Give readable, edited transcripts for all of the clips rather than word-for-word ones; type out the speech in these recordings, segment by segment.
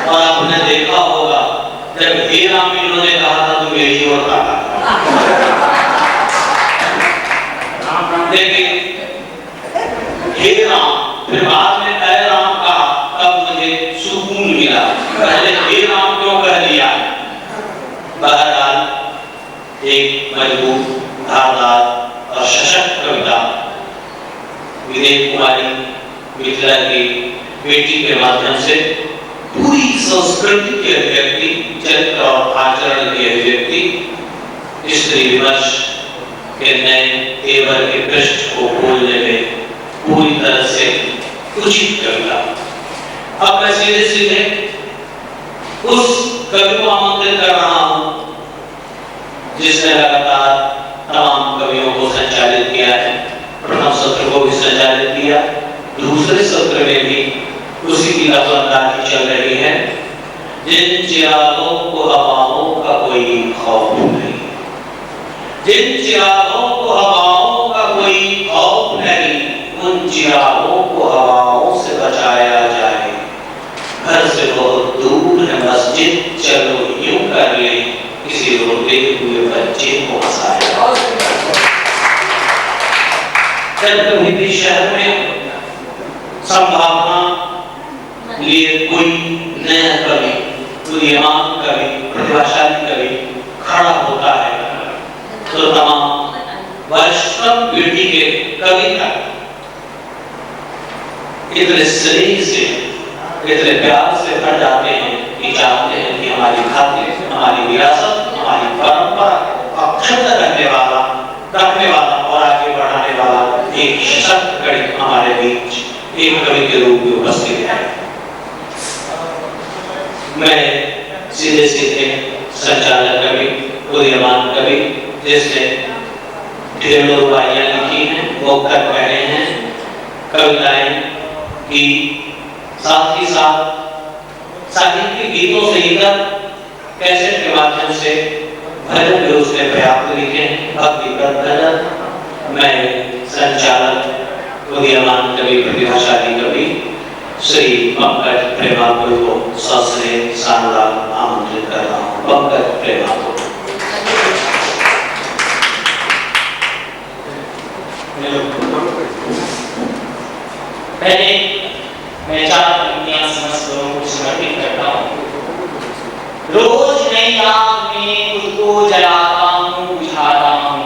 और आपने देखा होगा जब हे राम इन्होंने कहा था तो यही होता था। देखिए हे राम, फिर बाद में ऐ राम कहा, तब मुझे सुकून मिला। पहले हे राम क्यों कह दिया? बहरहाल एक मजबूत, धारदार और सशक्त कविता विदेह कुमारी मिथिला की बेटी के माध्यम से पूरी संस्कृति की अभिव्यक्ति, चरित्र और आचरण की अभिव्यक्ति, स्त्री विमर्श के नए तेवर के पृष्ठ को खोलने में पूरी तरह से उचित कविता। अब मैं सीधे सीधे उस कवि को आमंत्रित कर रहा हूं जिसने लगातार तमाम कवियों को संचालित किया है। प्रथम सत्र को भी संचालित किया, दूसरे सत्र में भी उसी की लफादारी चल रही है। जिन चिरागों को हवाओं का कोई खौफ नहीं, जिन चिरागों को हवाओं का कोई खौफ नहीं, उन चिरागों को हवाओं से बचाया जाए। घर से बहुत दूर है मस्जिद, चलो यूं कर ले, किसी रोते हुए बच्चे को हंसाया। जब कभी भी शहर में संभावना लिए कोई नया कवि, बुद्धिमान कवि, प्रतिभाशाली कवि खड़ा होता है तो तमाम वरिष्ठतम पीढ़ी के कवि तक इतने स्नेह से, इतने प्यार से भर जाते हैं कि चाहते हैं कि हमारी खातिर, हमारी विरासत, हमारी परंपरा अक्षुण्ण रखने वाला और आगे बढ़ाने वाला एक सशक्त कवि हमारे बीच एक कवि के रूप में उपस्थित है। मैं सीधे सीधे संचालक कवि, उदीयमान कवि, जिसने ढेरों रुबाइयां लिखी हैं, मुक्तक पढ़े हैं, कविताएं की, साथ ही साथ साहित्यिक गीतों से लेकर कैसेट के माध्यम से भजन भी उसने पर्याप्त लिखे हैं, भक्तिगत भजन। मैं संचालक उदीयमान कवि, प्रतिभाशाली कवि श्री पंकज प्रेमापुर को सस्नेह सानुराग आमंत्रित कर रहा हूँ। पंकज प्रेमापुर। पहले मैं 4 पंक्तियां समस्त लोगों को समर्पित करता हूँ। रोज नई आग में खुद को जलाता हूँ, बुझाता हूँ।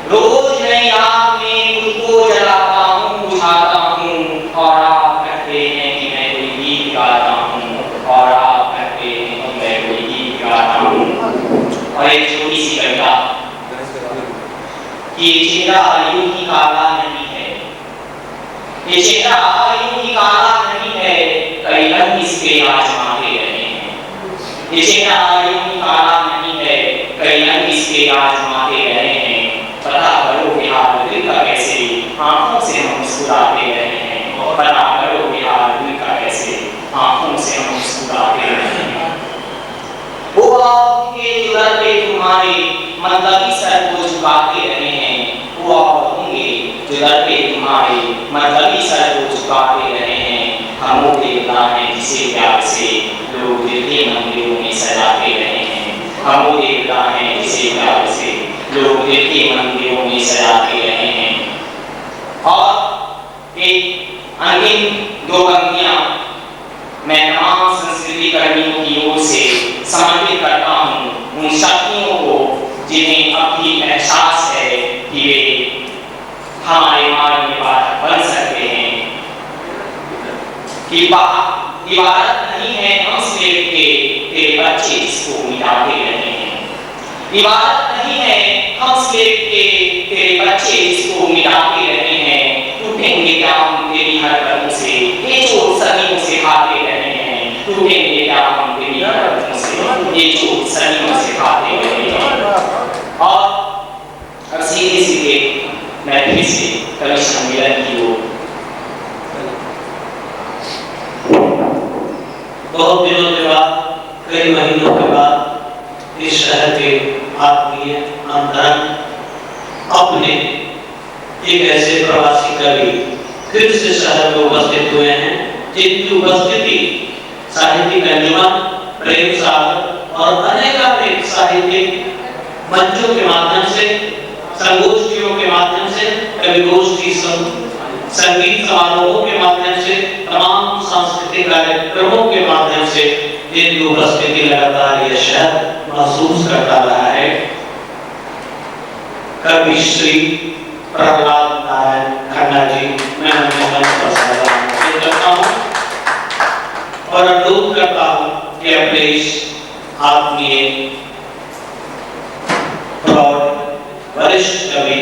रोज नई आग में खुद को जलाता हूँ, बुझाता हूँ। और आप कहते हैं कि मैं कोई गीत गाता हूँ, और आप कहते हैं कि मैं कोई गीत गाता हूँ। और एक छोटी सी कविता कि ये चेहरा यूं ही काला नहीं है, ये चेहरा यूं ही काला नहीं है, कई रंग इसके आजमाते रहे हैं। ये चेहरा यूं ही काला नहीं है, कई रंग इसके आजमाते रहे हैं। पता करो कि हाल दिल का कैसे, आंखों से हम मुस्कुराते रहे हैं। पता करो कि हाल दिल का कैसे, आंखों से हम मुस्कुराते रहे हैं। वो आपके जुलर पे तुम्हारे मतलबी सर को झुकाते रहे हैं। वो आप होंगे जुलर पे तुम्हारे मतलबी सर को झुकाते रहे हैं। हम वो देवता हैं जिसे प्यार से लोग दिल के मंदिरों में सजाते रहे हैं। हम वो देवता हैं जिसे प्यार से लोग दिल के मंदिरों में सजाते रहे हैं। और एक अंतिम 2 पंक्तियां मैं तमाम संस्कृति कर्मियों की ओर से समर्पित करता हूँ उन शक्तियों को जिन्हें अब भी एहसास है कि वे हमारे मार्ग में बाधक बन सकते हैं। कि इबारत नहीं है हम स्लेव के तेरे बच्चे जिसको मिटाते रहे हैं। इबारत नहीं है हम स्लेव के तेरे बच्चे जिसको मिटाते रहे हैं। टूटेंगे क्या हम तेरी हरकतों से, ये चोट सदियों से खाते रहे हैं। टूटेंगे क्या हम तेरी हरकतों से, ये चोट सदियों से खाते रहे हैं। और अब सीधे सीधे मैं फिर से कवि सम्मेलन की ओर। बहुत दिनों के बाद, कई महीनों के बाद इस शहर के आत्मीय अंतरंग अपने एक ऐसे प्रवासी कवि फिर से शहर में उपस्थित हुए हैं जिनकी उपस्थिति साहित्यिक अंजुमन, प्रेम सागर और अनेकानेक साहित्यिक मंचों के माध्यम से, संगोष्ठियों के माध्यम से, कवि गोष्ठी, संगीत समारोहों के माध्यम से, तमाम सांस्कृतिक कार्यक्रमों के माध्यम से इनकी उपस्थिति लगातार यह शहर महसूस करता रहा है। कवि श्री प्रहलाद नारायण खन्ना जी, मैं उन्हें मंच पर सलाम करता हूँ और अनुरोध करता हूँ कि अपने इस आत्मीय और वरिष्ठ कवि,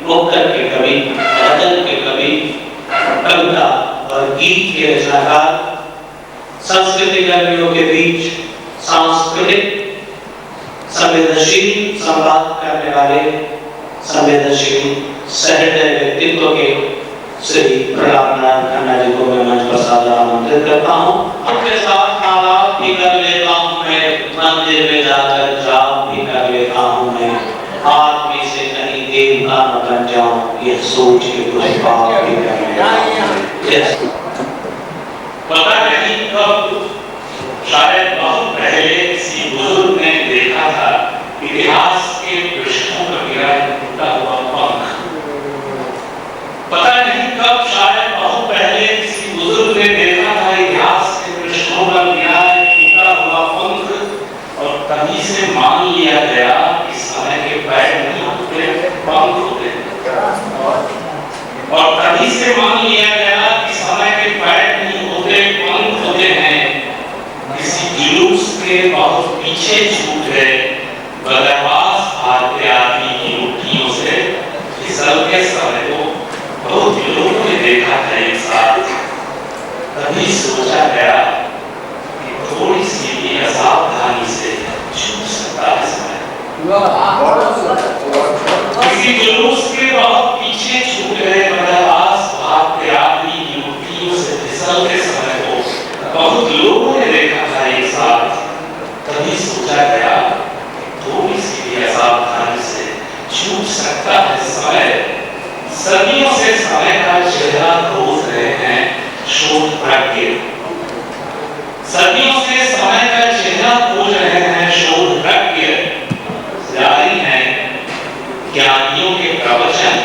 लोकल के कवि, गजल के कवि, कविता और गीत के रचनाकार, संस्कृति कर्मियों के बीच सांस्कृतिक संवेदनशील संवाद करने वाले संवेदनशील सहृदय व्यक्तित्व के श्री प्रहलाद नारायण खन्ना जी को मैं मंच पर सादर आमंत्रित करता हूँ। उनके साथ आलाप भी कर लेता हूँ मैं, मंदिर में जाकर जाप भी कर लेता हूँ मैं, आदमी से कहीं देवता न बन जाऊं, यह सोच के कुछ पाप भी कर लेता हूँ। पता नहीं कब, शायद बहुत पहले किसी बुजुर्ग ने देखा था इतिहास के पृष्ठों पर गिरा टूटा हुआ पंख। पता नहीं कब, शायद बहुत पहले किसी बुजुर्ग ने देखा था इतिहास के पृष्ठों पर गिरा टूटा हुआ पंख और तभी से मान लिया गया कि समय के पैर नहीं होते, पंख होते, और तभी से मान लिया गया कि समय के पैर नहीं होते, पंख होते हैं। किसी जुलूस के बहुत पीछे छूट गए, बदरवास आते आदमी की मुट्ठियों से फिसलते समय को बहुत लोगों ने देखा था एक साथ। तभी सोचा गया कि थोड़ी सी भी असावधानी से छूट सकता है समय। किसी जुलूस के बहुत पीछे छूट गए, बदरवास आते आदमी की मुट्ठियों से फिसलते समय को बहुत लोगों ने देखा था एक साथ। तभी सोचा गया थोड़ी सी भी असावधानी से छूट सकता है समय। सदियों से समय का चेहरा खोज रहे हैं शोधप्राज्ञ, सदियों से समय का चेहरा खोज रहे हैं शोधप्राज्ञ। जारी है ज्ञानियों के प्रवचन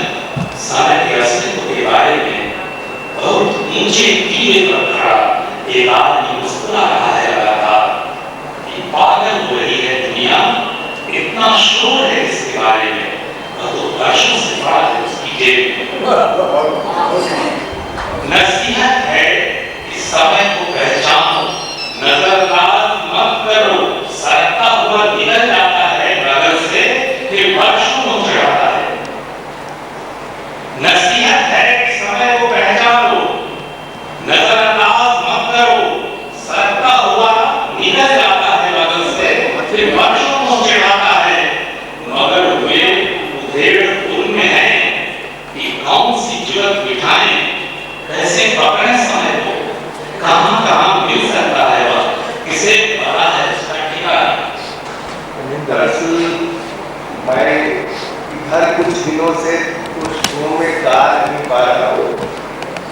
समय के अस्तित्व के बारे में। बहुत ऊंचे टीले पर खड़ा एक आदमी मुस्कुरा रहा है लगातार कि पागल हो रही है दुनिया, इतना शोर है इसके बारे में, वह तो वर्षों से पड़ा है उसकी जेब में। नसीहत है कि समय को पहचानो, नजरअंदाज मत करो, सरकता हुआ निकल जाता है बगल से, फिर वर्षों में चढ़ाता है। नसीहत है कि समय को पहचानो, नजरअंदाज मत करो, सरकता हुआ निकल जाता है बगल से, फिर वर्षों में चढ़ाता है। मगर वे उधेड़ उनमें है कि कौन सी जुर्रत बिठाएं, कैसे पकड़ें समय को, कहां कहां मिल सकता है वह, किसे पता है उसका ठिकाना। दरअसल मैं इधर कुछ दिनों से कुछ शो में गा नहीं पा रहा हूँ,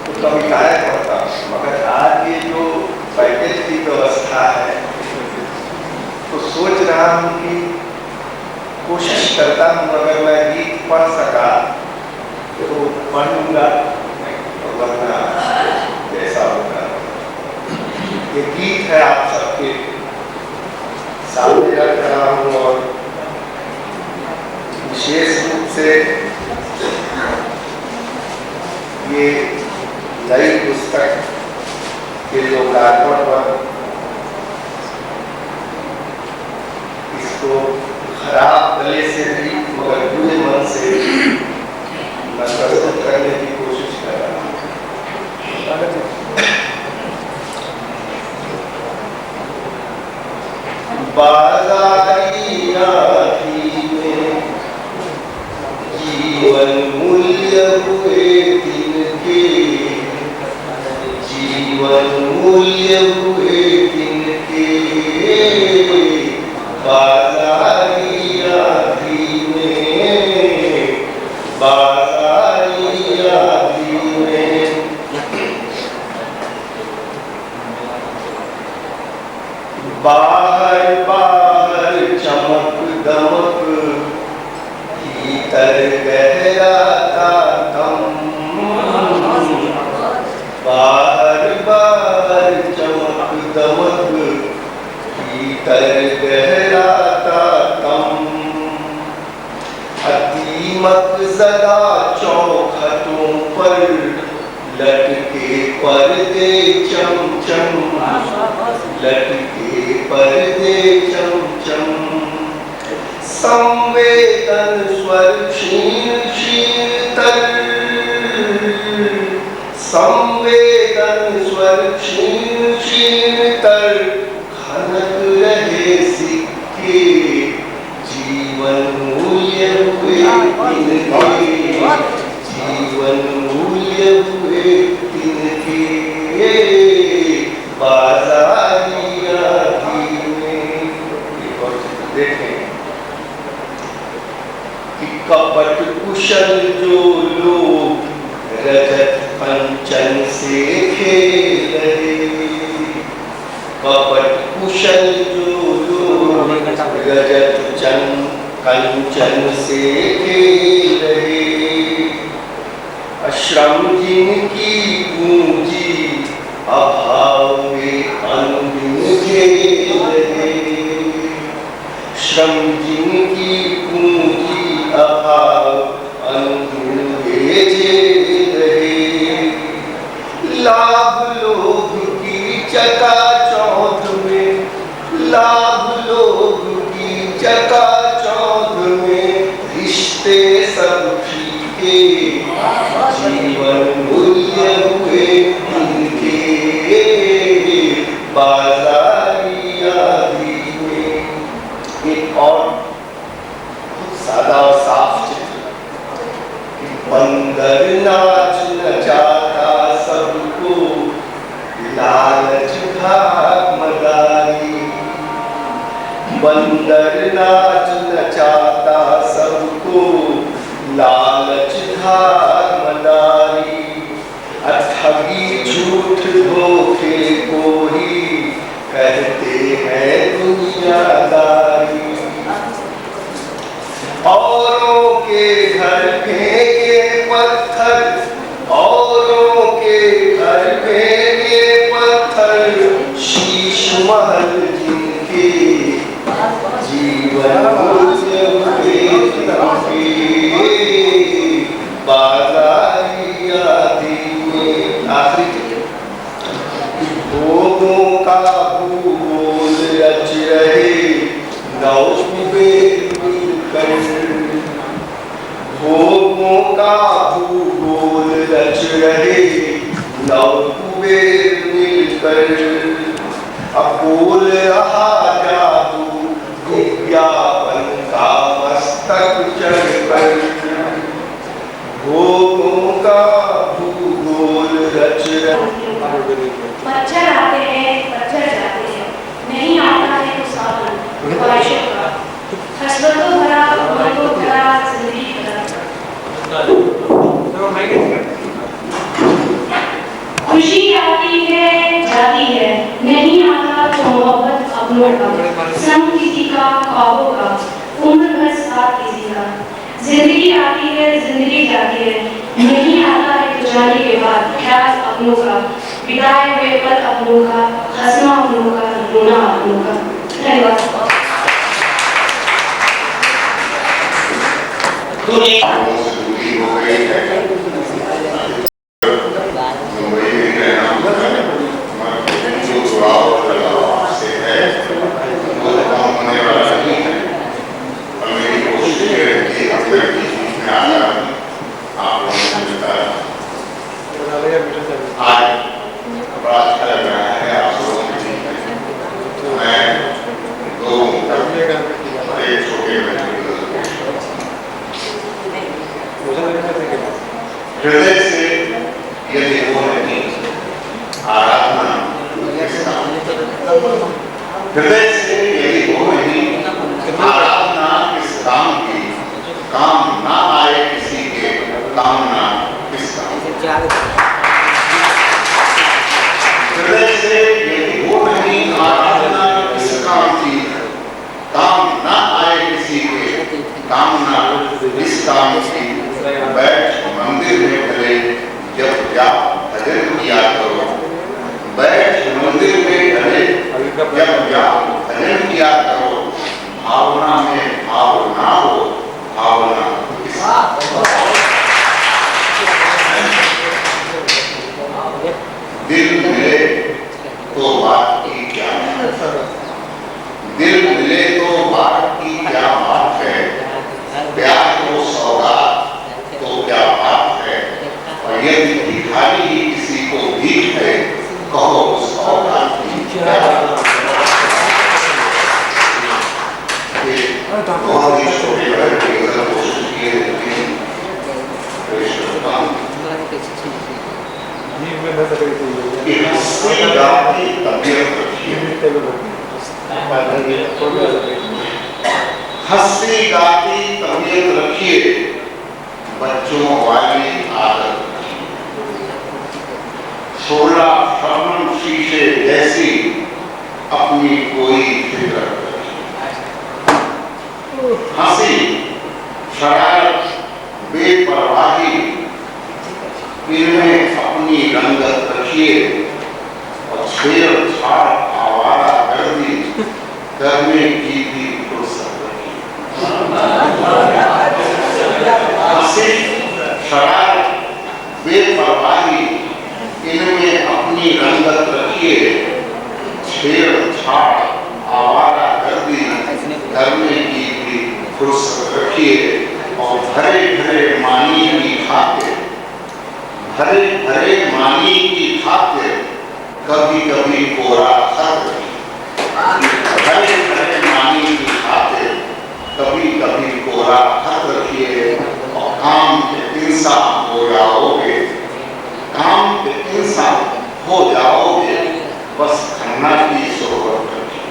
तो कविताएं पढ़ता, मगर आज ये जो पैकेज की व्यवस्था है तो सोच रहा हूँ कि कोशिश करता हूँ अगर मैं गीत पढ़ सका तो पढ़ूंगा, वरना जैसा होगा। ये गीत है आप सबके सामने रख रहा हूँ और विशेष रूप से ये नई पुस्तक के लोकार्पण पर इसको खराब गले से भी मगर बुरे मन से मैं प्रस्तुत करने की कोशिश कर रहा हूँ। बाजारी राखी में जीवन मूल्य हुए तिनके, जीवन मूल्य हुए तिनके, बाजारी राखी में, बाजारी राखी में। बाहर बाहर चमक दमक, भीतर गहरा था तम। बाहर बाहर चमक दमक, भीतर गहरा था तम। अतीमक ज़दा चौखटों पर लटके पर्दे चमचम, लटके पर्दे चमचम। संवेदन स्वर क्षीण शीतल, संवेदन स्वर क्षीण शीतल। खनक रहे सिक्के जीवन मूल्य हुए तिनके, जीवन मूल्य हुए तिनके। बाजारिया में देखें कि कपट कुशल जो लोग रजत कंचन से खेल रहे, कपट कुशल जो लोग रजत कंचन से खेल रहे। श्रम जिनकी पूंजी अभाव में अनदिन खेल रहे, श्रम जिनकी पूंजी अभाव अनदिन झेल रहे। लाभ लोभ की चकाचौंध में, लाभ लोभ की चकाचौंध में रिश्ते सब फीके, जीवन मूल्य हुए इनके। बाजारी आदि में एक और सादा और साफ चित्र कि बंदर नाच नचाता सबको, लालच भाग मदारी। बंदर नाच नचाता सबको, लालच धार मदारी। ठगी झूठ धोखे को ही कहते हैं दुनियादारी। औरों के घर फेंके पत्थर, औरों के घर फेंके पत्थर। शीश महल जिनके जीवन मूल्य हुए तिनके। बाजारी आदि में आखिरी भोगों का भूगोल रच रहे नौ कुबेर मिलकर। भोगों का भूगोल रच रहे नौ कुबेर मिलकर। अकोल रहा जादू विज्ञापन का मस्तक चढ़कर। भोगों का भूगोल रच रहे। पत्थर आते हैं पत्थर जाते हैं, नहीं आता है तो सावन ख्वाहिशों का। हसरतों भरा उम्मतों भरा जिंदगी भरा। खुशी आती है जाती है, नहीं आता तो मोहब्बत अपनों का। संग किसी का ख्वाबों का, उम्र भर साथ किसी का। जिंदगी आती है जिंदगी जाती है, नहीं आता है तो जाने के बाद ख्याल अपनों का। बिताए हुए पल अपनों का, हंसना अपनों का, रोना अपनों का। धन्यवाद। हृदय से यदि वो नहीं आराधना किस काम, हृदय से यदि वो नहीं आराधना किस काम की, काम ना आए किसी के, कामना किस काम। हृदय से यदि वो नहीं आराधना बात की क्या दिल मिले तो बात की क्या बात है, प्यार को सौगात तो क्या बात है, और यदि भिखारी ही किसी को भीख है कहो उस सौगात की क्या बात है। बहुत ही छोटे बड़े कोशिश किए लेकिन हंसी गाती तबीयत रखिए, बच्चों वाली आदत रखिए, 16 शर्मन शीशे जैसी अपनी कोई फिक्र रखिए, हंसी शरारत बेपरवाही इनमें अपनी रंगत रखिए, और छेड़छाड़ आवारा गर्दी करने की भी फुर्सत रखिए। हंसी शरारत बेपरवाही इनमें अपनी रंगत रखिए, छेड़छाड़ आवारा गर्दी करने की भी फुर्सत रखिए, और भरे भरे मानी की खातिर, भरे भरे मानी की खातिर कभी कभी कोरा खत रखिए, भरे भरे मानी की खातिर कभी कभी कोरा खत रखिए, और काम के इंसान हो जाओगे, काम के इंसान हो जाओगे, बस खन्ना की सोहबत रखिए।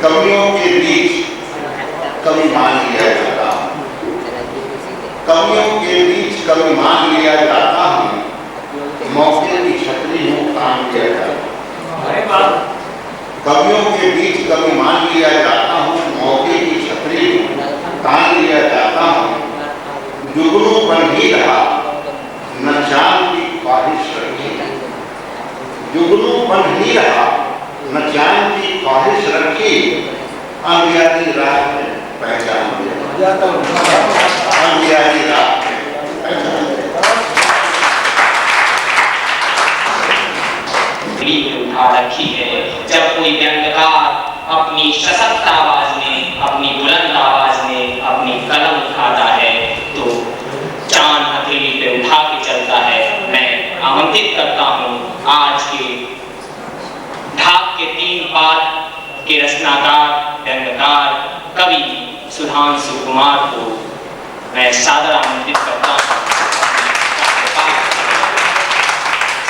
कमियों के बीच कमी मान लिया जाता हूँ, कमियों के बीच कमी मान लिया जाता हूँ, मौके की छतरी हूँ काम किया जाता हूँ, कमियों के बीच कमी मान लिया जाता हूँ, मौके की छतरी हूँ तान लिया जाता हूँ, जुगनू बन ही रहा न जान की ख्वाहिश रखी, जुगनू बन ही रहा न जान की ख्वाहिश रखी, अंधियारी रात में पहचान लिया, अंधियारी रात में पहचान उठा रखी है। जब कोई व्यंग्यकार अपनी सशक्त आवाज में, अपनी बुलंद आवाज में अपनी कलम उठाता है तो चांद हथेली पे उठा के चलता है। मैं आमंत्रित करता हूँ आज के ढाक के 3 पाठ के रचनाकार व्यंग्यकार कवि सुधांशु कुमार को मैं सादर आमंत्रित करता हूँ।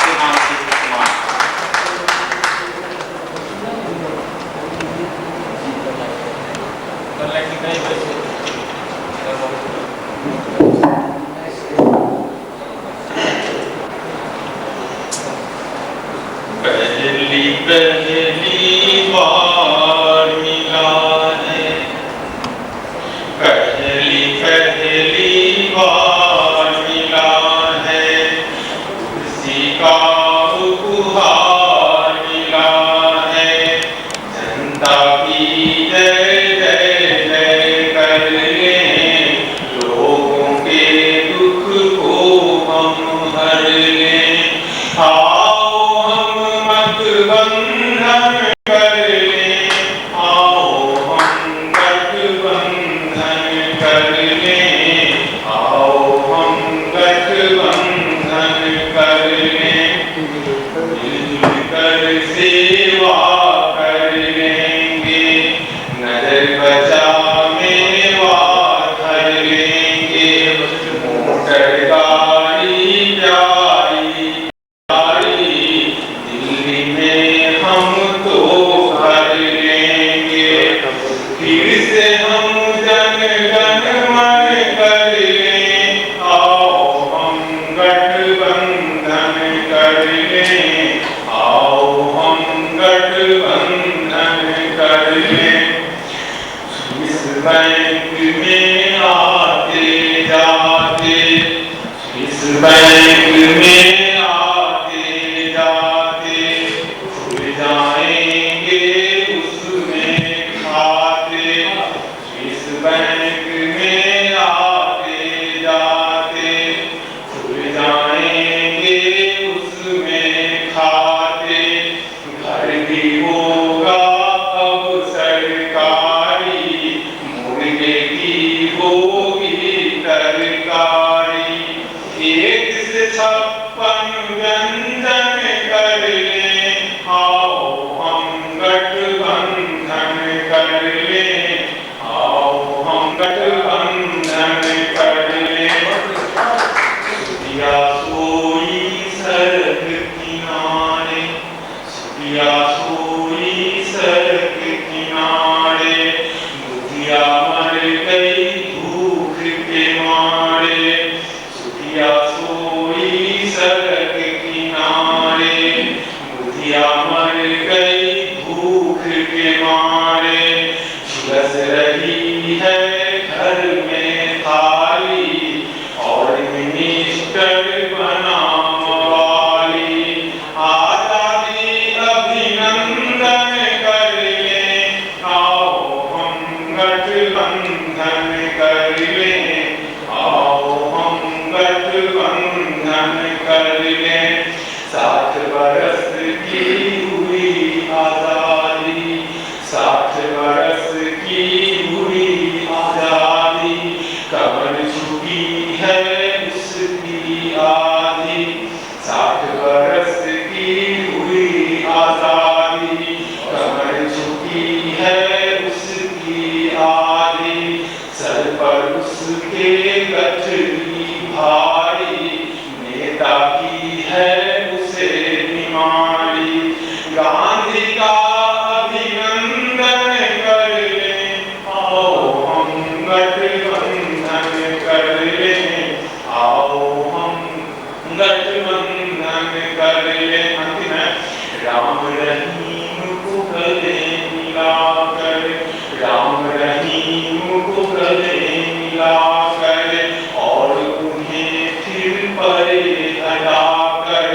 सुधांशु कुमार। पहली बार मिला है, पहली बार मिला है, किसी का उपहार मिला है, जनता की जय जय जय कर लें, लोगों के दुख को हम हर लें, आओ हम गठबंधन कर लें, आओ हम गठबंधन कर लें, आओ हम गठबंधन कर लें, मिलकर सेवा कर लेंगे, नजर बचा मेवा कर लेंगे, मोटर गाड़ी प्यारी दिल्ली में हम तो कर लेंगे, फिर से हम जन गण मन कर लें, आओ हम गठबंधन कर लें, आओ हम गठबंधन कर लें, इस बैंक में आते जाते, इस बैंक में आते जाते खुल जाएंगे उसमें खाते, इस बैंक महक में आते जाते खुल जाएंगे उसमें खाते। घर भी होगा अब सरकारी, मुर्गे की होगी तरकारी। एक से 56 व्यंजन कर लें, आओ हम गठबंधन कर लें, आओ हम गठबंधन कर लें। सुधिया सोई सड़क किनारे, सुधिया सोई सड़क किनारे, बुधिया मर गई भूख के मारे। सुधिया सोई सड़क किनारे, बुधिया मर गई भूख के मारे। झुलस रही है घर में थाली, और मिनिस्टर बना मवाली। आजादी अभिनंदन कर लें, आओ हम गठबंधन कर लें, आओ हम गठबंधन कर लें। 60 बरस की हुई आजादी, 60 बरस की हुई आजादी। कमर झुकी है उसकी आधी, 60 बरस की हुई आजादी। कमर झुकी है उसकी आधी, सर पर उसके गठरी भारी। नेता की है उसे बीमारी, गांधी का अभिनंदन कर लें, आओ हम गठबंधन कर लें, आओ हम गठबंधन कर लें। अंतिम है, राम रहीम को गले मिलाकर, राम रहीम को गले मिलाकर, और उन्हें फिर परे हटाकर।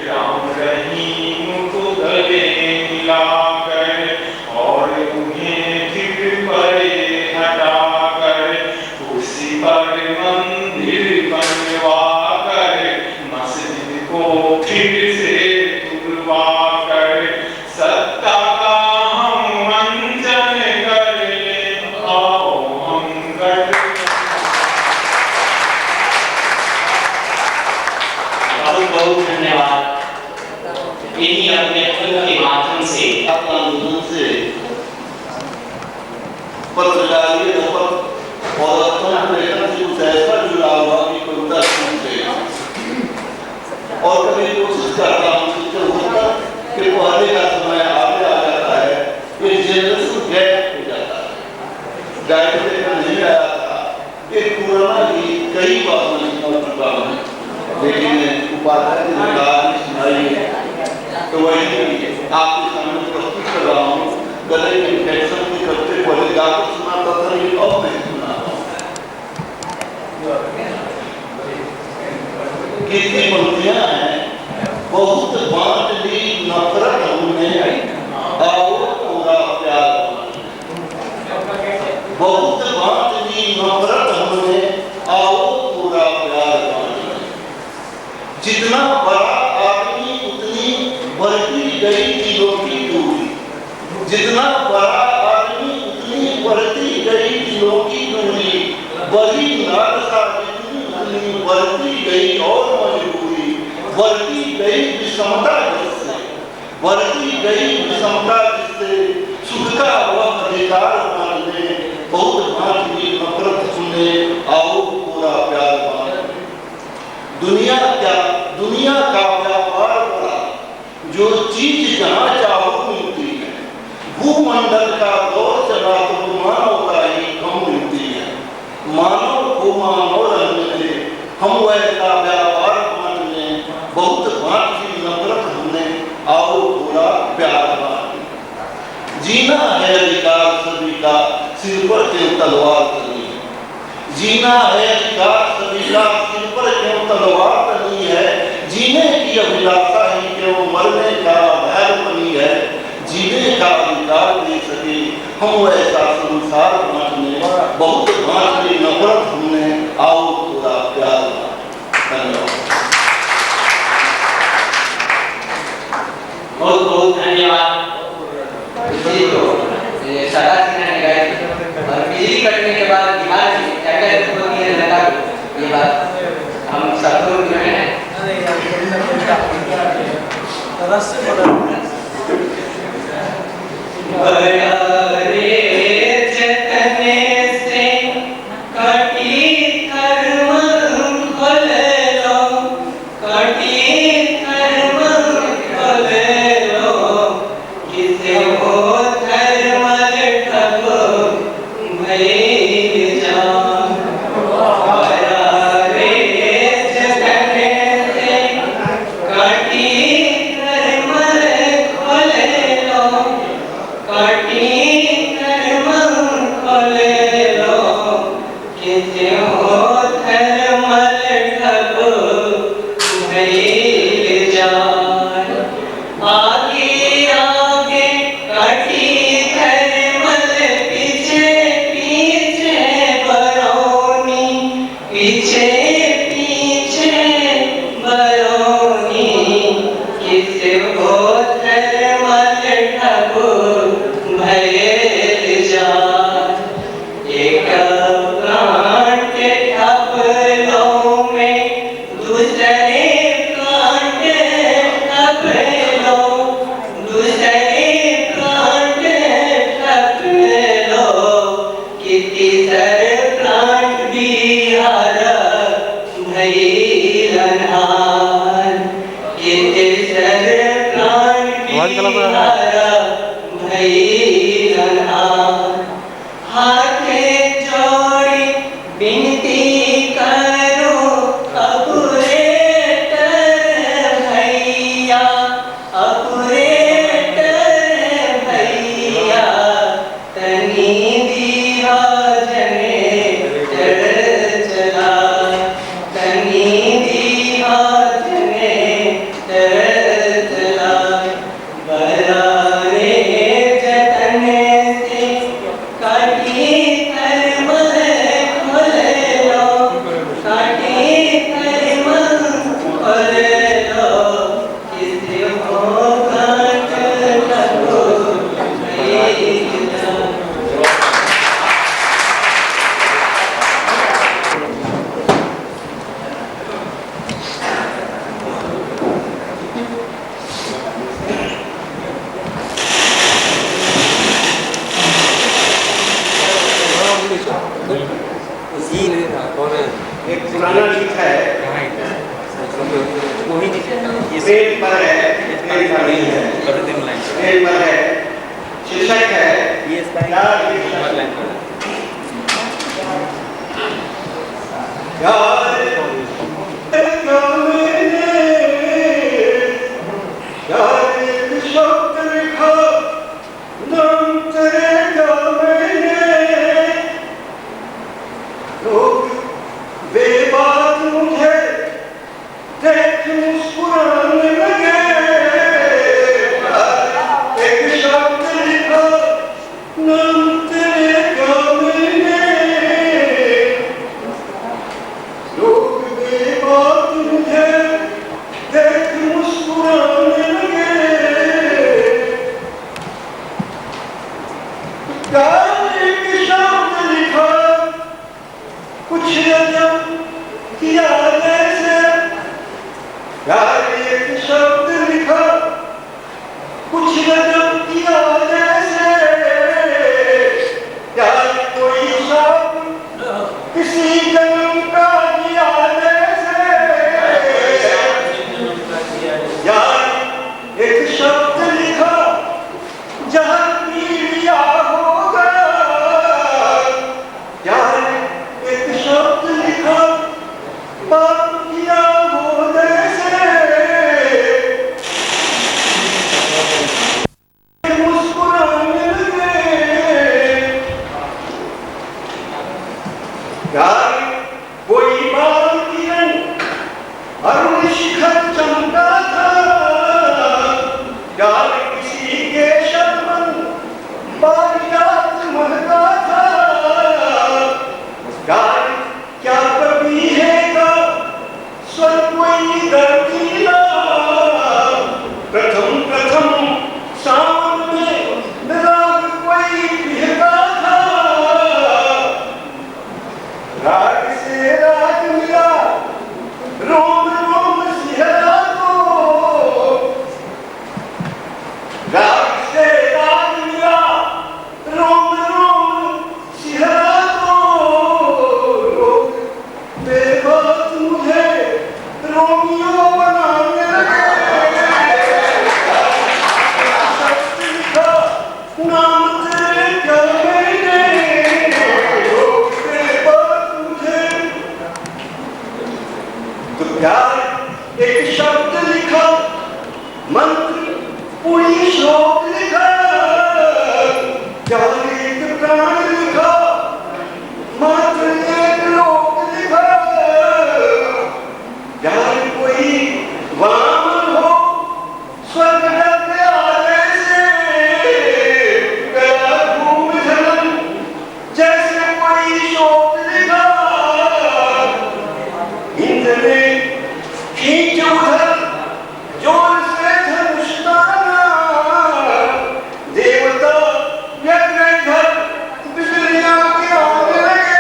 राम रहीम को गले मिलाकर, और उन्हें फिर परे हटाकर। उसी पर मंदिर बनवाकर, मस्जिद को फिर से तुड़वाकर। सत्ता का हम वंचन कर लें, आओ हम बहुत बहुत धन्यवाद। इन्हीं अपने फिल्म के माध्यम से अपना आंदोलन से पत्रकारिता और लेखन से कुछ ऐसा जुड़ा हुआ कि कविता सुनते। और कभी कोशिश करता हूँ कि पहले का समय आगे आ जाता है, ये जनरेशन गैप हो जाता है। गायक लेकर नहीं आया था, एक पुराना गीत कई बार मैं सुना चुका हूँ, लेकिन उपाध्याय जी ने कहा सुनाइए, तो वही आपके सामने प्रस्तुत कर रहा हूँ। गले में इन्फेक्शन के चलते पहले गाकर सुनाता था, लेकिन अब नहीं सुना। कितनी पंक्तियां हैं, बहुत बांट ली नफरत हमने, आओ पूरा प्यार। बहुत बांट ली नफरत हमने, आओ पूरा प्यार। जितना बड़ा आदमी उतनी बढ़ती गई दिलों की दूरी, जितना बड़ा आदमी उतनी बढ़ती गई दिलों की दूरी। बड़ी लालसा जितनी बढ़ती गई और मजबूरी, बढ़ती गई विषमता जिससे, बढ़ती गई विषमता जिससे सुख का वह अधिकार मानने। बहुत भांति नफरत सुने, आओ पूरा प्यार माने। दुनिया का व्यापार बड़ा, जो चीज जहाँ चाहो मिलती है। भूमंडल का दौर चला तो मानव का ही कम मिलती है। मानव को मानव रहने दे, हम वैसा व्यापार मानने। बहुत भांति नफरत हमने, आओ पूरा प्यार माने। जीना है अधिकार सभी का, सिर पर क्यों तलवार तनी है। जीना है अधिकार सभी का, सिर पर क्यों तलवार तनी है। जीने की अभिलाषा ही क्यों मरने का भय बनी है। जीने का अधिकार दे सके हम ऐसा संसार बांटने। बहुत एक पुराना गीत है, पेड़ पर है, पेड़ पर नहीं है, पेड़ पर है, शीर्षक है मंत्र पूरी श्लोक लिखा, चार एक प्राण लिखा, मात्र एक लोक लिखा। यार कोई वामन हो स्वर्ग के आगे से गया घूम झलन, जैसे कोई शोक लिखा। इंद्र ने खींच उधर जोर से धनुषताना, देवता व्यग्र इधर बिजलियां की आने लगे।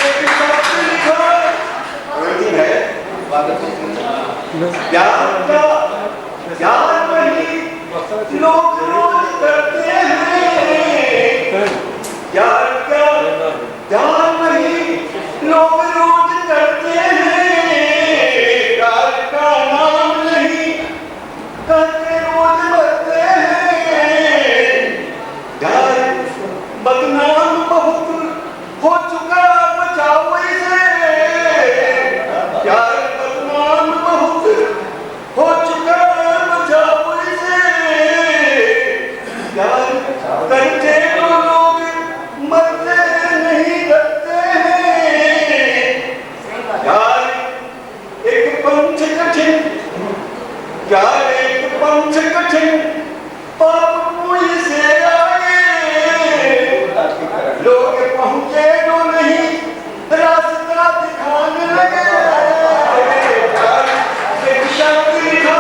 एक शब्द लिखा अंतिम है, प्यार वही लोग रोज करते हैं। प्यार का प्यार वही लोग रोज करते हैं। प्यार का नाम नहीं करके रोज मरते हैं। प्यार बदनाम बहुत हो चुका, बचाओ इसे। प्यार बदनाम बहुत हो चुका, बचाओ इसे। प्यार करते तो लोग मरते नहीं डरते हैं। प्यार एक पंच कठिन, प्यार एक पंच कठिन, पाप पुण्य से आगे लोग पहुंचे जो नहीं रास्ता दिखाने लगे। प्यार एक शब्द लिखा।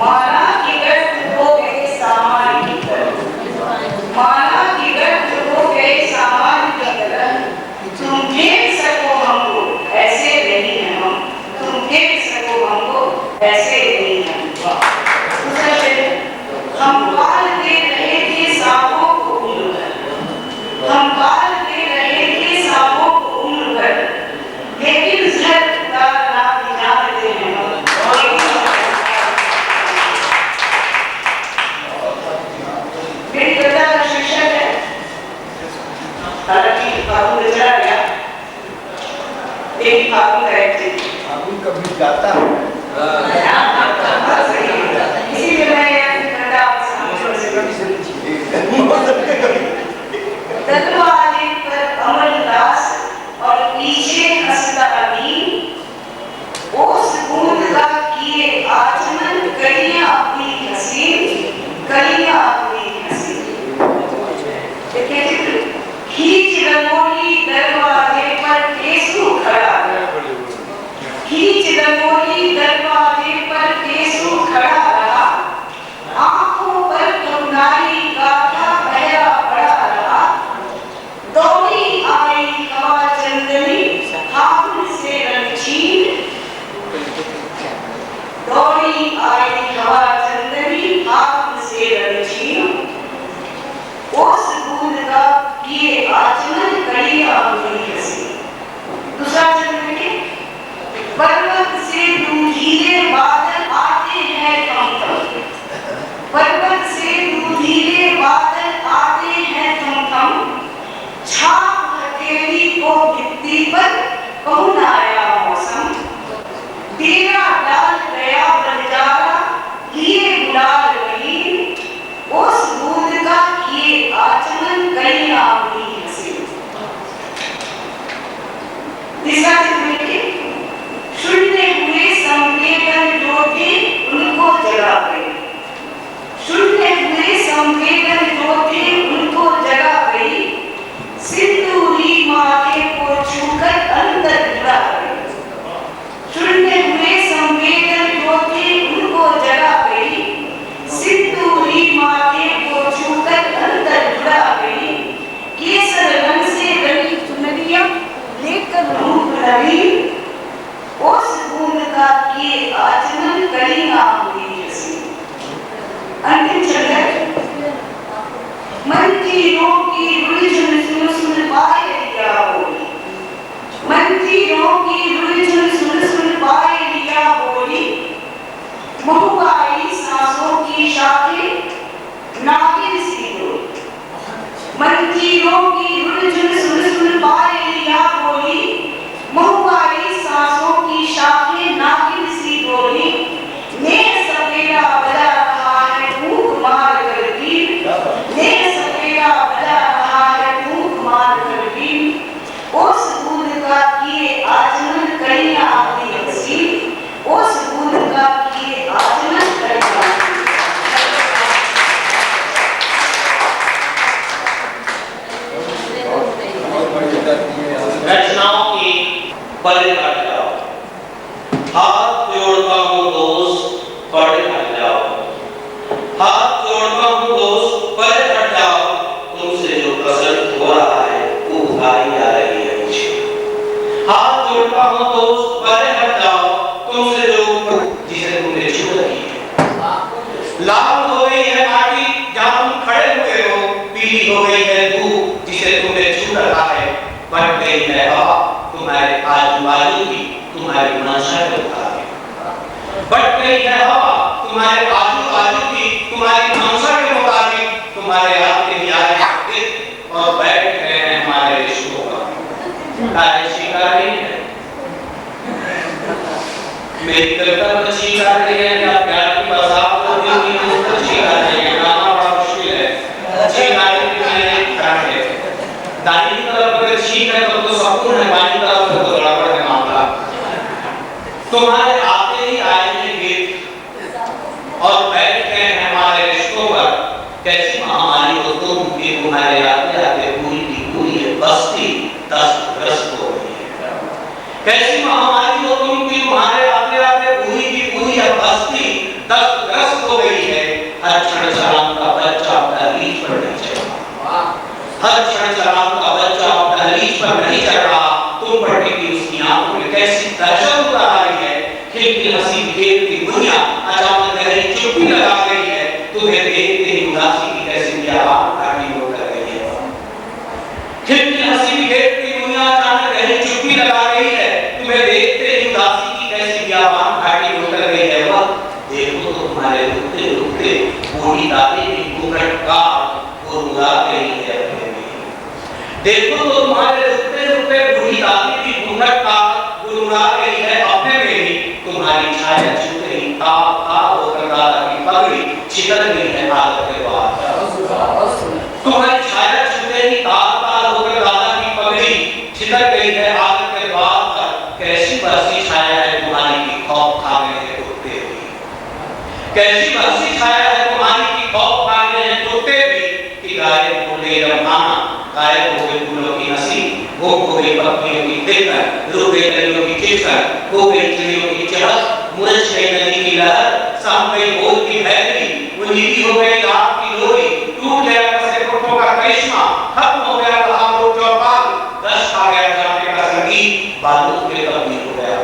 माना कि व्यर्थ हो गए सामान की तरह, माना कि व्यर्थ हो गए सामान की तरह। तुम देख सको हमको ऐसे नहीं है हम, तुम देख सको हमको ऐसे नहीं है। हम पालते रहे थे सांपों को उम्र भर, हम पालते रहे थे सांपों को उम्र भर, लेकिन जहर उतारना भी जानते हैं हम। मेरी कविता का शीर्षक है, हालांकि फागुन में चला गया, एक फागुन का एक दिन फागुन कभी जाता है। इसीलिए मैं यह कविता आपसे दरवाजे पर अमरदास और पीछे हंसता अमीन, ओस बूंद का किए आचमन, कलियां अपनी हसीन, कलियां अपनी हसीन। देखिए खींच रंगोली दरवाजे पर केसू खड़ा, खींच रंगोली दरवाजे पर केसू खड़ा रहा, आंखों पर करुणाई गाथा बहरा पड़ा रहा। दौड़ी आई हवा चंदनी फागुन से रंगीन, दौड़ी आई हवा चंदनी फागुन से रंगीन, ओस बूंद का किए आचमन, कलियां अपनी हसीन। दूसरा चरण देखिए, पर्वत से दूधिले बादल आते हैं थम थम, पर्वत से दूधिले बादल आते हैं थम थम, छाप हथेली को भित्ति पर पहुंचाया मौसम, तेरा डाल गया बंजारा लिए गुलाल रहीन, उस बूंद का किए आचमन, कलियां अपनी हसीन। तीसरा चित्र देखिए, शून्य हुए संवेदन जो थे उनको जगा गई, शून्य हुए संवेदन जो थे उनको जगा गई, सिंदूरी माथे को छूकर अंदर जुड़ा गई, शून्य हुए संवेदन जो थे उनको जगा गई, सिंदूरी माथे को छूकर अंदर जुड़ा गई, केसर रंग से रंगी चुनरियां लेकर रूप नवीन, उस बूंद का किए आचमन, कलियां अपनी हसीन। अंतिम चरण, मंदिरों की रुझुन सुन सुन पाए लिया बोली, मंदिरों की रुझुन सुन सुन पाए लिया बोली, महुआई सांसों की शाखें नागिन सी डोली, मंदिरों की रुझुन सुन सुन पाए लाल हो गई है माटी जहां तुम खड़े हुए हो, पीली हो गई है धूप जिसे तुमने छू रखा है, बढ़ गई है हवा तुम्हारे आजू बाजू की तुम्हारी मंशा के मुताबिक, बढ़ गई है हवा तुम्हारे आजू बाजू की तुम्हारी मंशा के मुताबिक, तुम्हारे आते ही आए और बैठ गए हैं हमारे रिश्तों पर। शिकार नहीं है मेरी कविता पर शिकार नहीं है, या प्यार की बरसात होती है उस पर शिकार नहीं है, गाना बड़ा मुश्किल है, शिकार के लिए खराब है। दानी की तरफ अगर छींक है तो सकून है, बानी की तरफ तो गड़बड़ है मामला। तुम्हारे आते ही आएंगे गीत और बैठ गए हैं हमारे रिश्तों पर, कैसी महामारी हो तुम कि तुम्हारे आते आते पूरी की पूरी बस्ती दस्तग्रस्त हो गई है। कैसी महामारी हो तुम कि तुम्हारे आते आते पूरी की पूरी बस्ती दस्तग्रस्त हो गई है। हर क्षण सलाम का बच्चा दहलीज पर नहीं चढ़ रहा, हर क्षण सलाम का बच्चा दहलीज पर नहीं चढ़ रहा, तुम पर टिकी उसकी आंखों में कैसी दहशत उतर आई है। खिलखिल हंसी खेलती दुनिया अचानक गहरी चुप्पी लगा गई है, तुम्हें देखते ही उदासी की कैसी आवाज आनी हो कर गई है। खिलखिल हंसी खेलती दुनिया अचानक गहरी चुप्पी लगा गई है, तुम्हें देखते ही उदासी की कैसी आवाज घाटी हो कर गई है। वह देखो तो तुम्हारे रुकते रुकते बूढ़ी दादी की घूंघट का वो रुला गई है। देखो तो तुम्हारे रुकते रुकते बूढ़ी दादी की घूंघट का वो रुला गई है अपने में ही, तुम्हारी छाया छूट गई ताप ताप होकर दादा की पगड़ी छितर गई है आग के बाद। तुम्हारी छाया छूटे ही ताप ताप होकर दादा की पगड़ी छितर गई है आग के बाद। कैसी बरसी छाया है तुम्हारी की खौफ खा गए हैं टूटते भी, कैसी बरसी छाया है तुम्हारी की खौफ खा गए हैं टूटते भी, कि गायब हो गई रमहाना, गायब हो गई फूलों की हंसी, गुम हो गई पक्षियों की तिलकन, रुक गई नदियों की किचकन, हो गई चिड़ियों की चहक, मुरझ गई नदी की लहर, सम गई बोल की भैरवी, उंजीरी हो गई रात की लोरी, टूट गया कसे पुटों का करिश्मा, खत्म हो गया बहादुर चौपाल, दश आ गया जाने का संगीत, बादलों के तब्दील हो गया।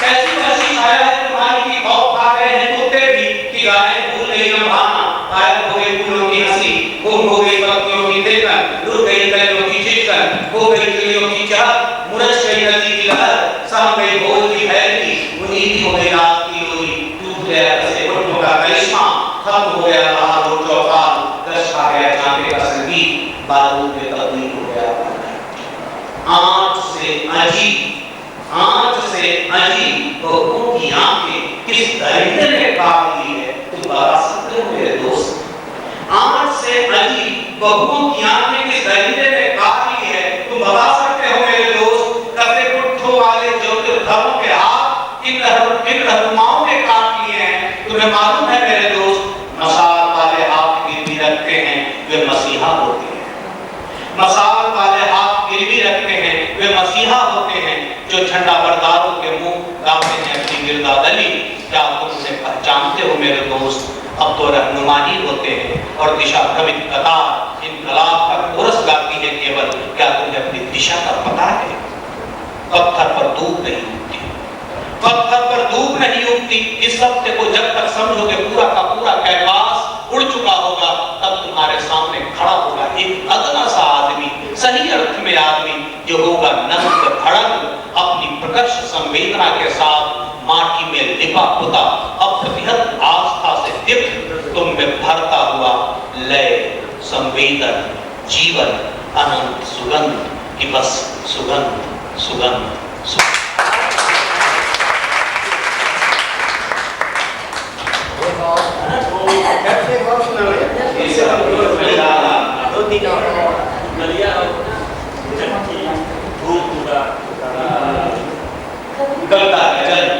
कैसी बरसी छाया है तुम्हारी की खौफ खा गए हैं टूटते भी, कि गायब भूल गई रमहाना, गायब हो गई फूलों की हंसी, गुम हो गई पक्षियों की तिलकन, रुक गई नदियों की चिड़कन, हो गई चिड़ियों की चहक, मुरझ गई नदी की लहर, सम गई बोल की भैरवी, उंजीरी हो गई रात की लोरी, टूट गया कसे पुटों का करिश्मा, खत्म हो गया बहादुर चौपाल, दश आ गया जाने का संगीत, बादलों में तब्दील हो गया। आँच से अजीब बहुओं की आंखें किस दरिंदे ने काट ली है, तुम बता सकते हो मेरे दोस्त। आँच से अजीब बहुओं की आंखें किस दरिंदे ने काट ली है, तुम बता सकते हो मेरे दोस्त। कसे पुट्ठों वाले जो धर्मों के हाथ इन रहनुमाओं ने काट लिए हैं, तुम्हें मालूम है मेरे दोस्त। मसाल वाले हाथ गिरवी रखते हैं वे मसीहा होते हैं, मसाल वाले हाथ गिरवी रखते हैं वे मसीहा होते हैं, जो झंडा बरदारों के मुंह गाते हैं अपनी गिरदादली। क्या तुम उन्हें पहचानते हो मेरे दोस्त। अब तो रहनुमा ही होते हैं और दिशा भ्रमित कतार इनकलाब का कोरस गाती है केवल। क्या तुम्हें अपनी दिशा का पता है। पत्थर पर धूप नहीं उगती, पत्थर पर धूप नहीं उगती। इस सत्य को जब तक समझोगे पूरा का पूरा कैनवास उड़ चुका होगा, तब तुम्हारे सामने खड़ा होगा एक अदना सा आदमी, सही अर्थ में आदमी, जो होगा नम्र धड़क अपनी प्रकर्ष संवेदना के साथ माटी में लिपा पुता, अप्रतिहत आस्था से दीप्त तुम में भरता हुआ लय संवेदन जीवन अनंत सुगंध की बस सुगंध सुगंध सुगंध। कविता का जन्म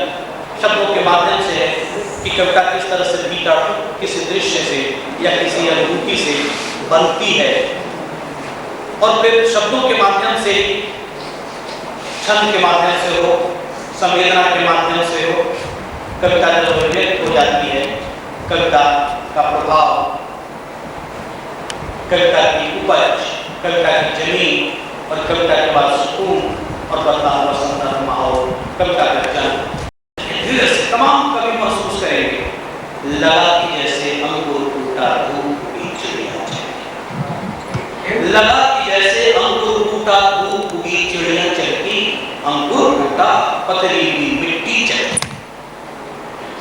शब्दों के माध्यम से है कि कविता किस तरह से भीतर किसी दृश्य से या किसी अनुभूति से बनती है, और फिर शब्दों के माध्यम से, छंद के माध्यम से हो, संवेदना के माध्यम से हो, कविता जब व्यक्त हो जाती है, कविता का प्रभाव, कविता की उपज, कविता की जमीन और कविता के बाद सुकून और बदलाव और संदर्भ माहौल, कविता का जन्म धीरे से तमाम कवि महसूस करेंगे। लगा कि जैसे अंकुर टूटा धूप उगी चिड़िया चहकी, लगा कि जैसे अंकुर टूटा धूप उगी चिड़िया चहकी, अंकुर टूटा पथरीली मिट्टी चहकी,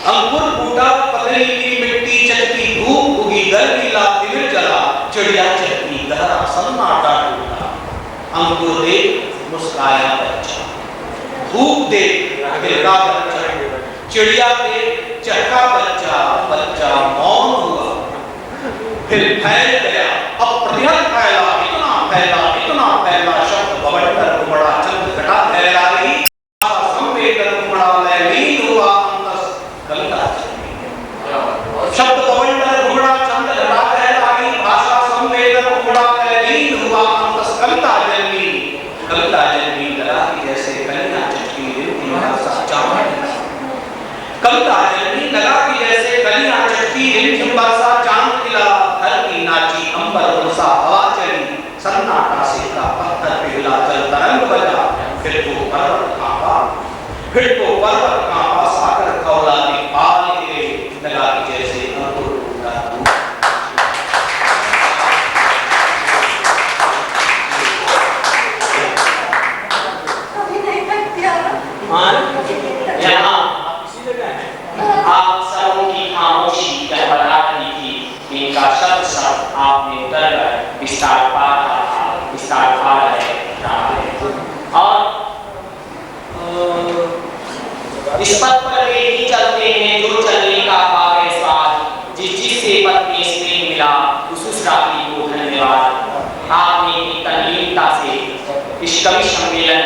अंकुर टूटा पथरीली मिट्टी चहकी, धूप उगी गर्मी ला दिल जला चिड़िया चहकी, गहरा सन्नाटा टूटा, अंकुर देख मुस्काया बच्चा, धूप देख खिलका बच्चा, चिड़िया देख चहका बच्चा, बच्चा मौन हुआ, फिर फैल गया, अप्रतिहत फैला, इतना फैला शब्द बवंडर उमड़ा, चंद घटा फैला रही, संवेदन उमड़ा, लीन हुआ अंतस गंगा चली, शब्द बवंडर उमड़ा, चंद घटा फैला रही, भाषा संवेदन उमड़ा, लीन हुआ अंतस गंगा जली, गंगा जली लगा कि जैसे कन्या चटकी रिमझिम बरसा चांद, कविता जलनी लगा कि जैसे कलियां चटकी रिमझिम बरसा चांद खिला, धरती नाची अंबर उड़सा हवा चली, सन्नाटा सिक्का पत्थर पे हिला, जल तरंग बजा, फिर तो पर्वत कांपा, सागर खौला दिखपाल गिरे, लगा कि जैसे अंकुर टूटा धूप। यहाँ आप सबों की खामोशी यह बता रही थी कि इनका शब्द शब्द आपने उतर कर विस्तार पा रहा है और इस पथ पर वे ही चलते हैं जो चलने का पावे स्वाद, जिससे पथ में स्नेह मिला उस रात्रि को धन्यवाद। आपने इतनी तल्लीनता से इस कवि सम्मेलन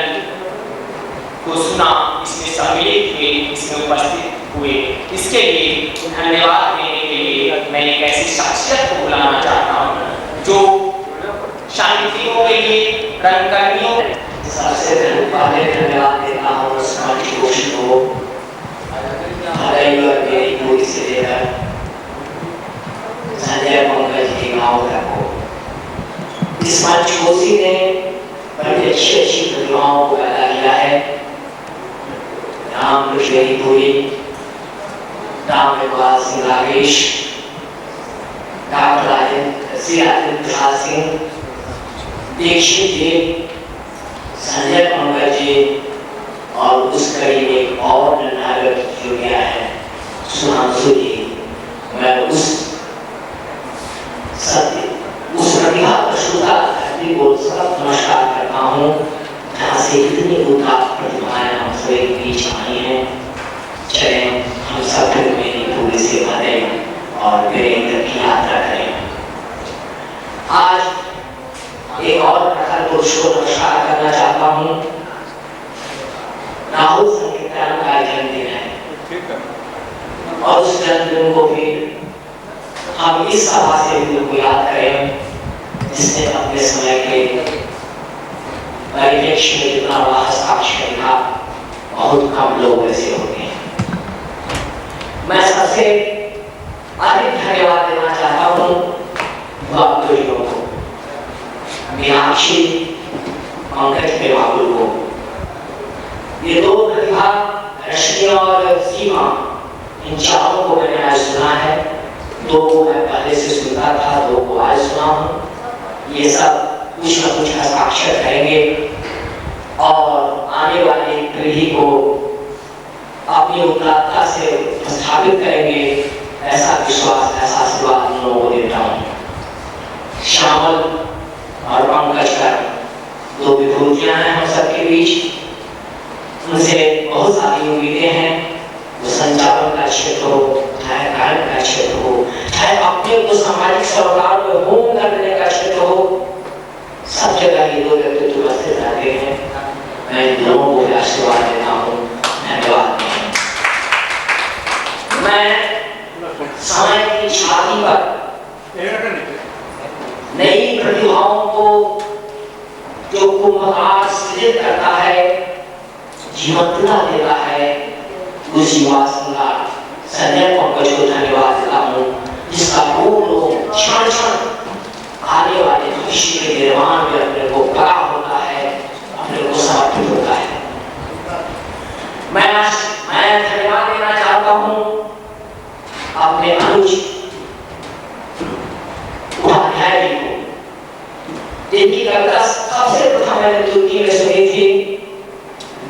को सुना, इसमें सम्मिलित हुए, इसमें उपस्थित हुए, इसके लिए धन्यवाद देने के लिए मैं एक ऐसी शख्सियत को बुलाना चाहता हूँ जो साहित्यिकों के लिए रंगकर्मियों। सबसे पहले धन्यवाद देता हूँ समाज कोश को, भलाई और मेरी पूरी से लेकर संजय पंकज के गाँव तक को। इस मंच कोशी ने बड़ी अच्छी प्रतिभाओं को पैदा किया है। राम कृष्णपुरी, राम विकास सिंह राकेश, डॉक्टर राजेंद्र प्रसाद सिंह दीक्षित जी, संजय पंकज जी और उस कड़ी में एक और नायक जो गया है सुधांशु जी। मैं उस प्रतिभा श्रोता धरती को सब नमस्कार करता हूँ जहाँ से इतनी उदार प्रतिभाएं हम सब एक बीच आई हैं। चले हम सब फिर मेरी पूरी सेवा दें और वीरेंद्र की यात्रा करें। आज एक और प्रखर पुरुष को नमस्कार करना चाहता हूँ। राहुल संकीर्तन का जन्मदिन है और उस जन्मदिन को भी हम इस सभा से भी उनको याद करें जिसने अपने समय के परिप्रेक्ष्य में जितना बड़ा हस्ताक्षर लिखा, बहुत कम लोग ऐसे होते हैं। मैं सबसे अधिक धन्यवाद देना चाहता हूँ युवा को, मीनाक्षी, पंकज प्रेमाकुल को। ये दो प्रतिभा रश्मि और सीमा, इन चारों को मैंने आज सुना है। दो को मैं पहले से सुनता था, दो को आज सुना हूँ। ये सब कुछ न कुछ हस्ताक्षर करेंगे और आने वाली पीढ़ी को अपनी उदारता से स्थापित करेंगे, ऐसा विश्वास, ऐसा आशीर्वाद उन लोगों को देता हूँ। श्यामल और पंकज कर दो विभूतियां हैं हम सबके बीच, उनसे बहुत सारी उम्मीदें हैं। वो संचालन का क्षेत्र हो, चाहे गायन का क्षेत्र हो, चाहे अपने को सामाजिक सरोकार में होम करने का क्षेत्र हो, सब जगह ये दो व्यक्तित्व बसते रहते हैं। मैं इन दोनों को भी आशीर्वाद देता हूँ। धन्यवाद। मैं समय की छाती पर नई प्रतिभाओं को जो कुम्भकार सृजित करता है, जीवंतता देता है, उस युवा सम्राट संजय पंकज को धन्यवाद देता हूँ, जिसका पूर्ण क्षण क्षण आने वाले भविष्य के निर्माण में अपने को पड़ा होता है, अपने को समर्पित होता है। मैं धन्यवाद देना चाहता हूँ अपने अनुज उपाध्याय जी को, जिनकी कविता सबसे प्रथम मैंने तुर्की में सुनी थी,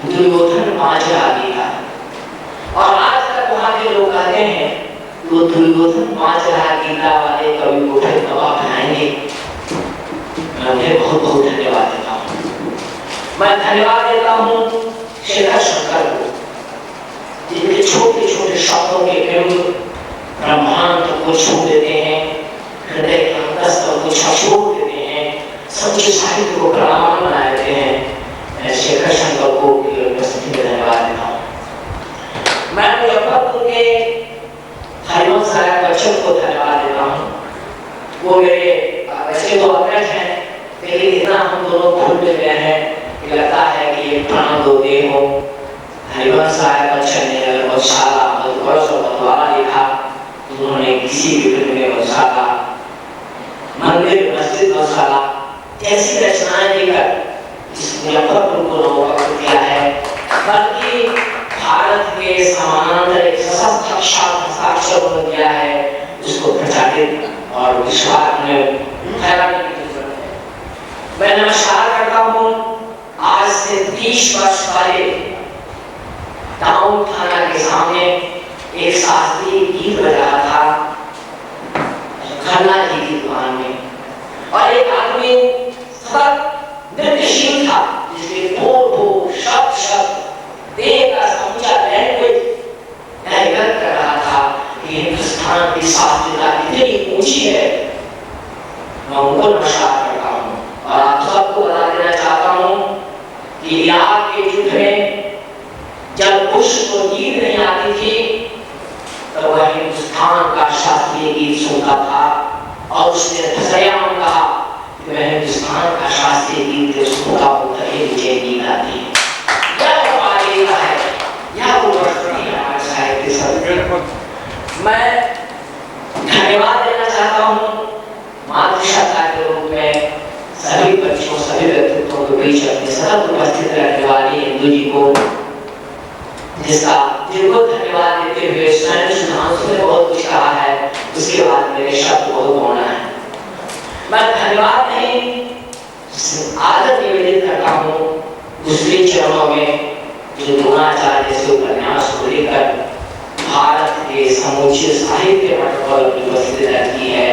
दुर्योधन मांझा गीता। और आज तक वहां के लोग कहते हैं वो दुर्योधन मांझा गीता वाले कवि को फिर दवा बनाएंगे। मैं उन्हें बहुत बहुत धन्यवाद देता हूँ। मैं धन्यवाद देता हूँ शेखर शंकर को, जिनके छोटे छोटे शब्दों के बिंब ब्रह्मांड को छू देते हैं, हृदय के अंतस्तर को छछोड़ देते हैं, समझे साहित्य को प्रमाण बना देते हैं। मैं शेखर शंकर को उपस्थिति में धन्यवाद देता हूँ। मैं मुजफ्फरपुर के हरिवंश राय बच्चन को धन्यवाद देता हूँ। वो मेरे वैसे तो अग्रज हैं, लेकिन इतना हम दोनों भूल मिल गए हैं कि लगता है कि ये प्राण दो देह हो। हरिवंश राय बच्चन ने अगर गौशाला मधुबरस और मधुवारा लिखा तो उन्होंने किसी भी फिल्म में गौशाला, मंदिर, मस्जिद, गौशाला जैसी रचनाएं लेकर इस मुजफ्फरपुर को नवोपकृत किया है। बल्कि भारत के समानांतर एक सशक्त हस्ताक्षर उन्होंने दिया है, उसको प्रचारित और विश्वास में फैलाने की जरूरत है। मैं नमस्कार करता हूँ। आज से 30 वर्ष पहले टाउन थाना के सामने एक शास्त्रीय गीत बज रहा था खन्ना जी की दुकान में, और एक आदमी सतत नृत्यशील था, जिसके बोल शब्द शब्द देह का समूचा लैंग्वेज व्यक्त कर रहा था कि हिंदुस्तान की शास्त्रीयता कितनी ऊंची है। मैं उनको नमस्कार करता हूँ और आप सबको बता देना चाहता हूँ कि इराक के युद्ध में जब बुश को नींद नहीं आती थी तो वह हिंदुस्तान का शास्त्रीय गीत सुनता था, और उसने धसयाम कहा कि मैं हिंदुस्तान का शास्त्रीय गीत सुनता हूँ तभी मुझे नींद आती है। मैं धन्यवाद देना चाहता हूँ मातृशक्ति के रूप में सभी बच्चों, सभी व्यक्तित्वों के बीच अपने सतत उपस्थित रहने वाली हिंदू जी को, जिनको धन्यवाद देते हुए स्वयं सुधांशु ने बहुत कुछ कहा है, उसके बाद मेरे शब्द बहुत होना है। मैं धन्यवाद नहीं आदर निवेदित करता हूँ दूसरे चरणों में जो द्रोणाचार्य जैसे उपन्यास को लेकर भारत के समूचे साहित्य पट पर उपस्थित रहती है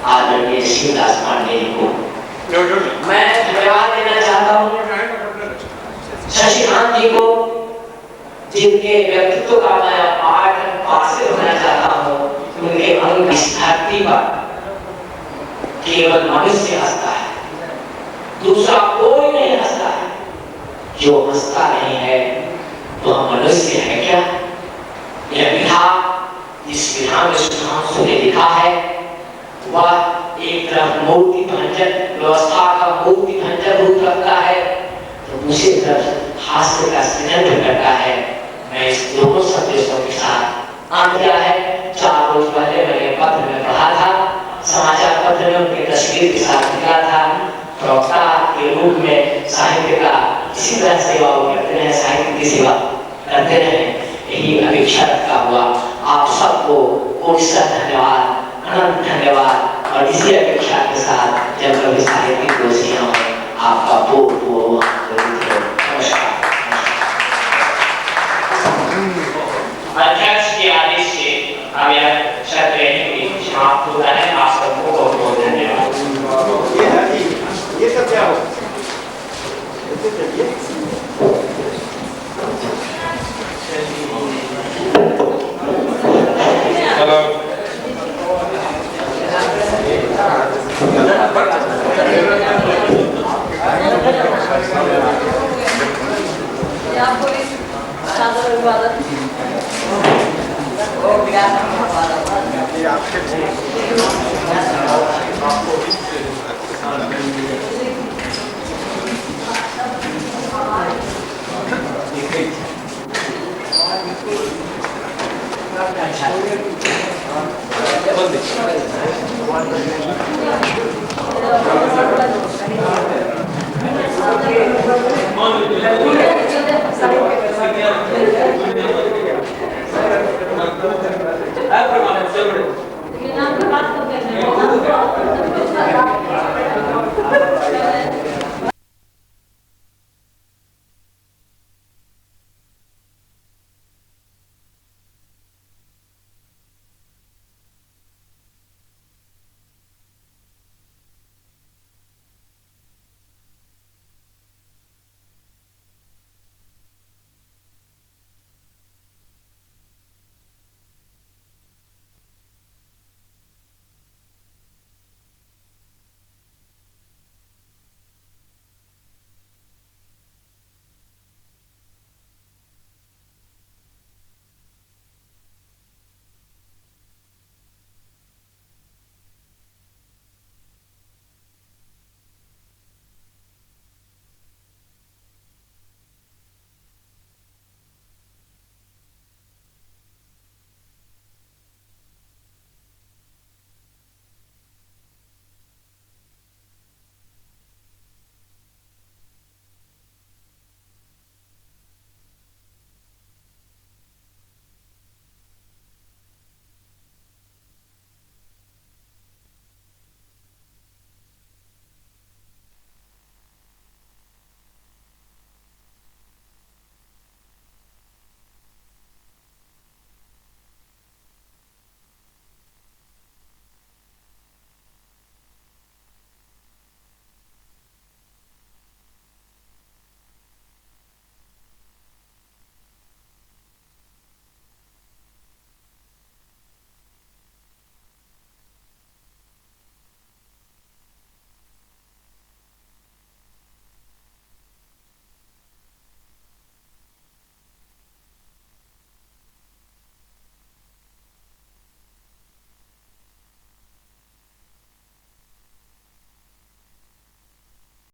आदरणीय शिवदास पांडे जी को। मैं धन्यवाद देना चाहता हूँ शशिकांत जी को, जिनके व्यक्तित्व का मैं पाठ से होना चाहता हूँ। उनके अंग इस धरती पर केवल मनुष्य हंसता है, दूसरा कोई नहीं हंसता है। जो हंसता नहीं है तो हम मनुष्य है क्या? यह विधा, इस विधा में सुधांशु ने लिखा है, वह एक तरफ मूर्ति भंजन व्यवस्था का मूर्ति भंजन रूप रखता है, तो दूसरी तरफ हास्य का सृजन करता है। मैं इस दोनों संदेशों के साथ अंत किया है। 4 रोज पहले मैंने पत्र में पढ़ा था, समाचार पत्र में उनकी तस्वीर के साथ निकला था। प्रवक्ता के रूप में साहित्य का इसी तरह सेवा करते हैं, साहित्य की सेवा करते हैं, यही अपेक्षा रखता हुआ आप सबको कोटि धन्यवाद, अनंत धन्यवाद। और इसी अपेक्षा के साथ जब कभी साहित्यिक गोष्ठियां में आपका बहुत नमस्कार। अध्यक्ष के आदेश से अब यह सत्र समाप्त होता है। आप सबको बहुत बहुत धन्यवाद। ये सब क्या हो? अब नाम पे बात कब करना है?